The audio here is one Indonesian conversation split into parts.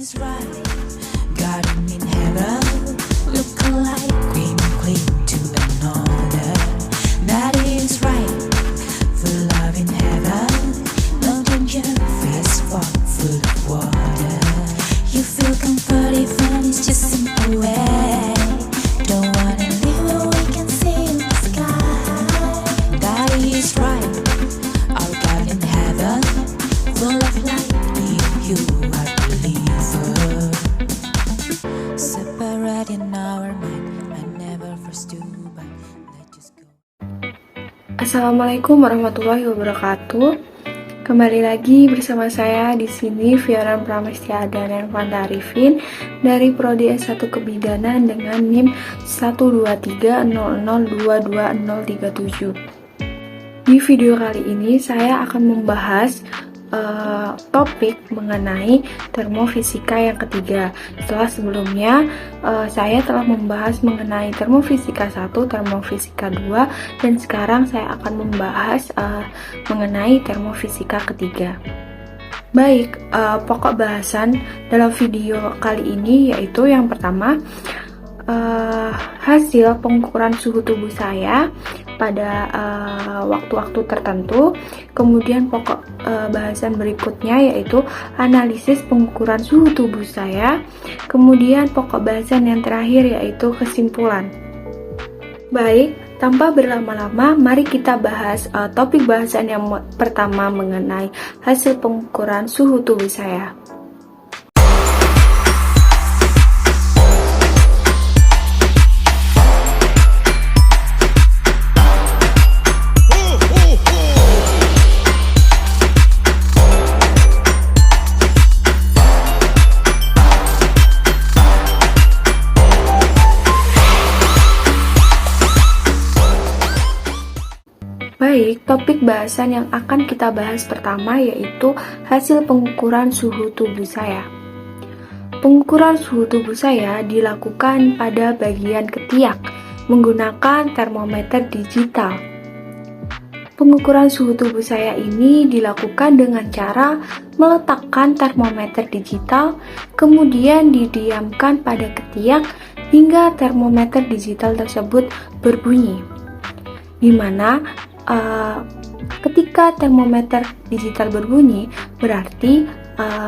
is right. Garden in heaven, look alike, queen cling to another. That is right. For love in heaven, no danger, fast walk full of water. You feel comfort even it's just simple way. Don't wanna live where we can see the sky. That is right. Our garden in heaven, full of light. You are believer. Separate in our mind, I never first do, but let's just go. Assalamualaikum warahmatullahi wabarakatuh. Kembali lagi bersama saya di sini Fiaran Pramestia dan Fanda Arifin dari Prodi S1 Kebidanan dengan NIM 12300220037. Di video kali ini saya akan membahas topik mengenai termofisika yang ketiga. Setelah sebelumnya saya telah membahas mengenai termofisika 1, termofisika 2, dan sekarang saya akan membahas mengenai termofisika ketiga. Baik, pokok bahasan dalam video kali ini yaitu yang pertama, hasil pengukuran suhu tubuh saya pada waktu-waktu tertentu. Kemudian pokok bahasan berikutnya yaitu analisis pengukuran suhu tubuh saya. Kemudian pokok bahasan yang terakhir yaitu kesimpulan. Baik, tanpa berlama-lama, mari kita bahas topik bahasan yang pertama mengenai hasil pengukuran suhu tubuh saya. Baik, topik bahasan yang akan kita bahas pertama yaitu hasil pengukuran suhu tubuh saya. Pengukuran suhu tubuh saya dilakukan pada bagian ketiak menggunakan termometer digital. Pengukuran suhu tubuh saya ini dilakukan dengan cara meletakkan termometer digital, kemudian didiamkan pada ketiak hingga termometer digital tersebut berbunyi, di mana ketika termometer digital berbunyi berarti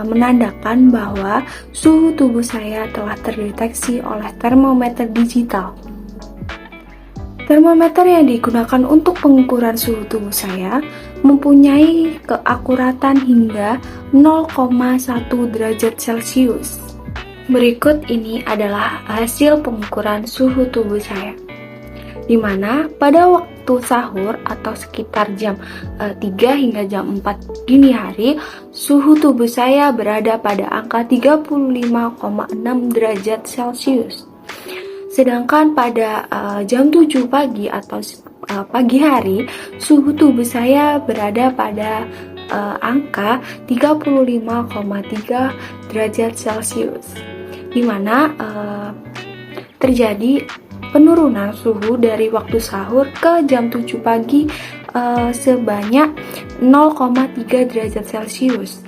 menandakan bahwa suhu tubuh saya telah terdeteksi oleh termometer digital. Termometer yang digunakan untuk pengukuran suhu tubuh saya mempunyai keakuratan hingga 0,1 derajat Celcius. Berikut ini adalah hasil pengukuran suhu tubuh saya, di mana pada waktu sahur atau sekitar jam 3 hingga jam 4 dini hari, suhu tubuh saya berada pada angka 35,6 derajat Celcius. Sedangkan pada jam 7 pagi atau pagi hari, suhu tubuh saya berada pada angka 35,3 derajat Celcius, di mana terjadi penurunan suhu dari waktu sahur ke jam 7 pagi sebanyak 0,3 derajat Celcius.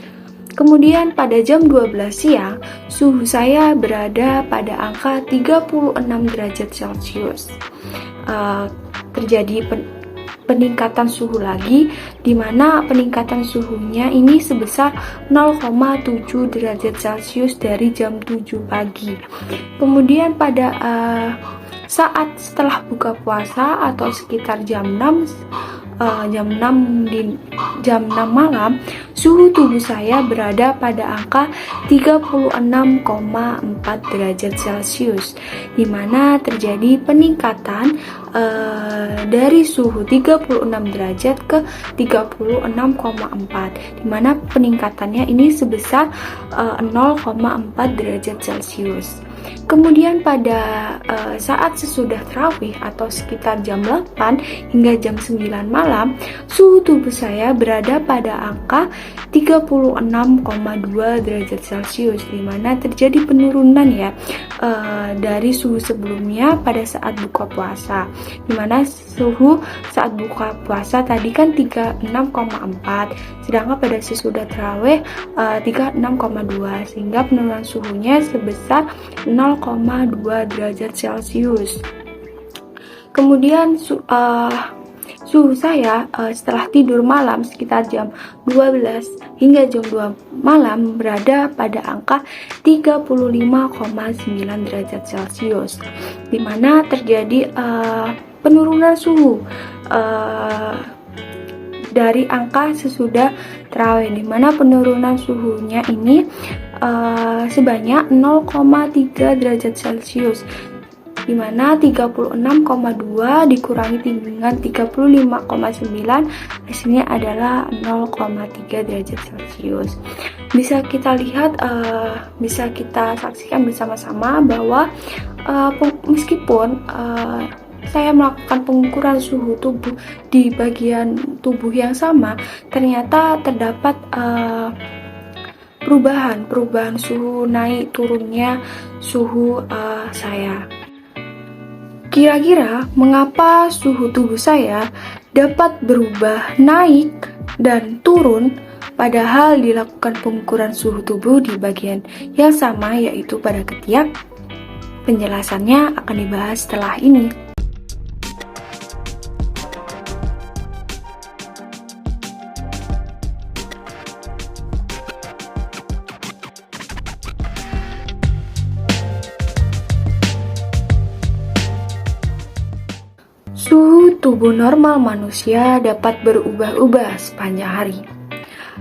Kemudian pada jam 12 siang, suhu saya berada pada angka 36 derajat Celcius. Terjadi peningkatan suhu lagi, di mana peningkatan suhunya ini sebesar 0,7 derajat Celcius dari jam 7 pagi. Kemudian pada saat setelah buka puasa atau sekitar jam 6 malam, suhu tubuh saya berada pada angka 36,4 derajat Celcius, di mana terjadi peningkatan dari suhu 36 derajat ke 36,4, di mana peningkatannya ini sebesar 0,4 derajat Celcius. Kemudian pada saat sesudah tarawih atau sekitar jam 8 hingga jam 9 malam, suhu tubuh saya berada pada angka 36,2 derajat Celcius, di mana terjadi penurunan ya dari suhu sebelumnya pada saat buka puasa, di mana suhu saat buka puasa tadi kan 36,4, sedangkan pada sesudah tarawih 36,2, sehingga penurunan suhunya sebesar 0,2 derajat Celcius. Kemudian suhu saya setelah tidur malam sekitar jam 12 hingga jam 2 malam berada pada angka 35,9 derajat Celcius, di mana terjadi penurunan suhu dari angka sesudah tarawih, di mana penurunan suhunya ini sebanyak 0,3 derajat Celcius, di mana 36,2 dikurangi dengan 35,9 hasilnya adalah 0,3 derajat Celcius. Bisa kita lihat, bisa kita saksikan bersama-sama bahwa meskipun saya melakukan pengukuran suhu tubuh di bagian tubuh yang sama, ternyata terdapat perubahan suhu, naik turunnya suhu saya. Kira-kira mengapa suhu tubuh saya dapat berubah naik dan turun padahal dilakukan pengukuran suhu tubuh di bagian yang sama, yaitu pada ketiak? Penjelasannya akan dibahas setelah ini. Suhu tubuh normal manusia dapat berubah-ubah sepanjang hari.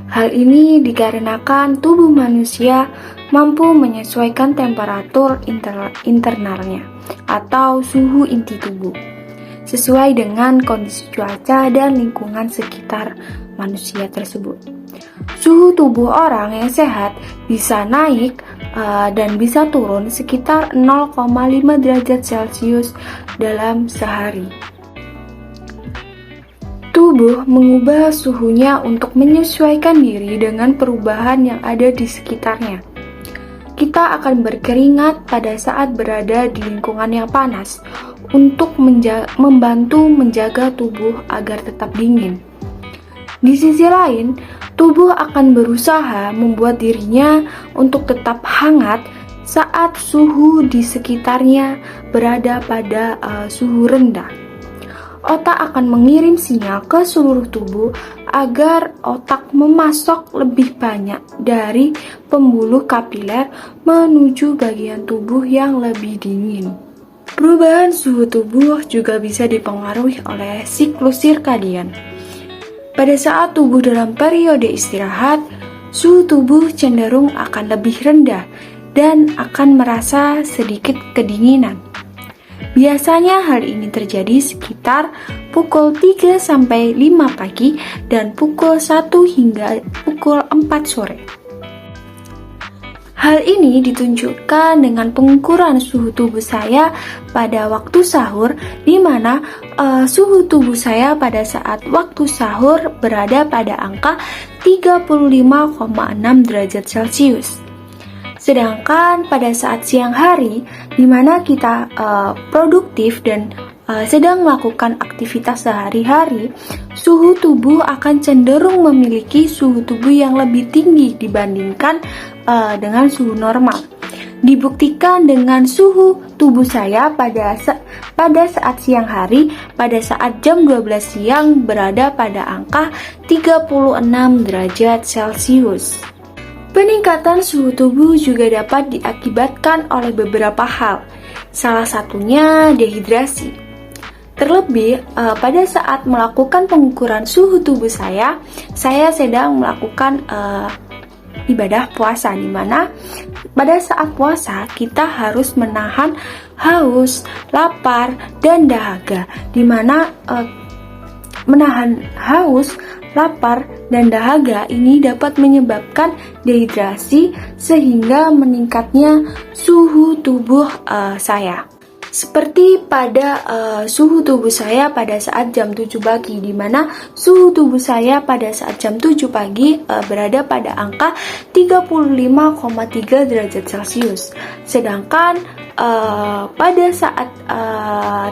Hal ini dikarenakan tubuh manusia mampu menyesuaikan temperatur internalnya atau suhu inti tubuh sesuai dengan kondisi cuaca dan lingkungan sekitar manusia tersebut. Suhu tubuh orang yang sehat bisa naik dan bisa turun sekitar 0,5 derajat Celcius dalam sehari. Tubuh mengubah suhunya untuk menyesuaikan diri dengan perubahan yang ada di sekitarnya. Kita akan berkeringat pada saat berada di lingkungan yang panas untuk membantu menjaga tubuh agar tetap dingin. Di sisi lain, tubuh akan berusaha membuat dirinya untuk tetap hangat saat suhu di sekitarnya berada pada suhu rendah. Otak akan mengirim sinyal ke seluruh tubuh agar otak memasok lebih banyak dari pembuluh kapiler menuju bagian tubuh yang lebih dingin. Perubahan suhu tubuh juga bisa dipengaruhi oleh siklus sirkadian. Pada saat tubuh dalam periode istirahat, suhu tubuh cenderung akan lebih rendah dan akan merasa sedikit kedinginan. Biasanya hal ini terjadi sekitar pukul 3-5 pagi dan pukul 1 hingga pukul 4 sore. Hal ini ditunjukkan dengan pengukuran suhu tubuh saya pada waktu sahur, di mana suhu tubuh saya pada saat waktu sahur berada pada angka 35,6 derajat Celcius. Sedangkan pada saat siang hari, di mana kita produktif dan sedang melakukan aktivitas sehari-hari, suhu tubuh akan cenderung memiliki suhu tubuh yang lebih tinggi dibandingkan dengan suhu normal. Dibuktikan dengan suhu tubuh saya pada saat siang hari, pada saat jam 12 siang berada pada angka 36 derajat Celcius. Peningkatan suhu tubuh juga dapat diakibatkan oleh beberapa hal, salah satunya dehidrasi. Terlebih, pada saat melakukan pengukuran suhu tubuh saya sedang melakukan ibadah puasa, di mana pada saat puasa kita harus menahan haus, lapar, dan dahaga, di mana menahan haus, lapar, dan dahaga ini dapat menyebabkan dehidrasi sehingga meningkatnya suhu tubuh saya. Seperti pada suhu tubuh saya pada saat jam 7 pagi, di mana suhu tubuh saya pada saat jam 7 pagi berada pada angka 35,3 derajat Celcius. Sedangkan pada saat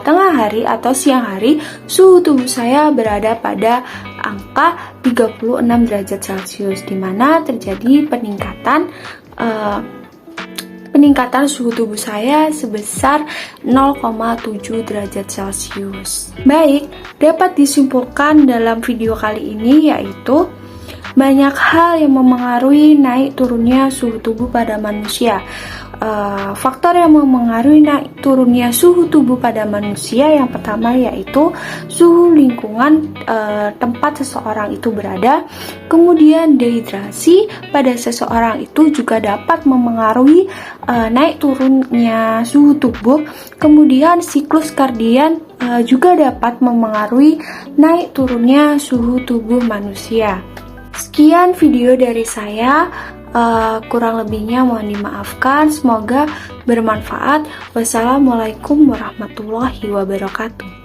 tengah hari atau siang hari, suhu tubuh saya berada pada angka 36 derajat Celcius, di mana terjadi peningkatan suhu tubuh saya sebesar 0,7 derajat Celcius. Baik, dapat disimpulkan dalam video kali ini yaitu banyak hal yang memengaruhi naik turunnya suhu tubuh pada manusia. Faktor yang memengaruhi naik turunnya suhu tubuh pada manusia yang pertama yaitu suhu lingkungan tempat seseorang itu berada. Kemudian dehidrasi pada seseorang itu juga dapat memengaruhi naik turunnya suhu tubuh. Kemudian siklus kardian juga dapat memengaruhi naik turunnya suhu tubuh manusia. Sekian video dari saya. Kurang lebihnya mohon dimaafkan. Semoga bermanfaat. Wassalamualaikum warahmatullahi wabarakatuh.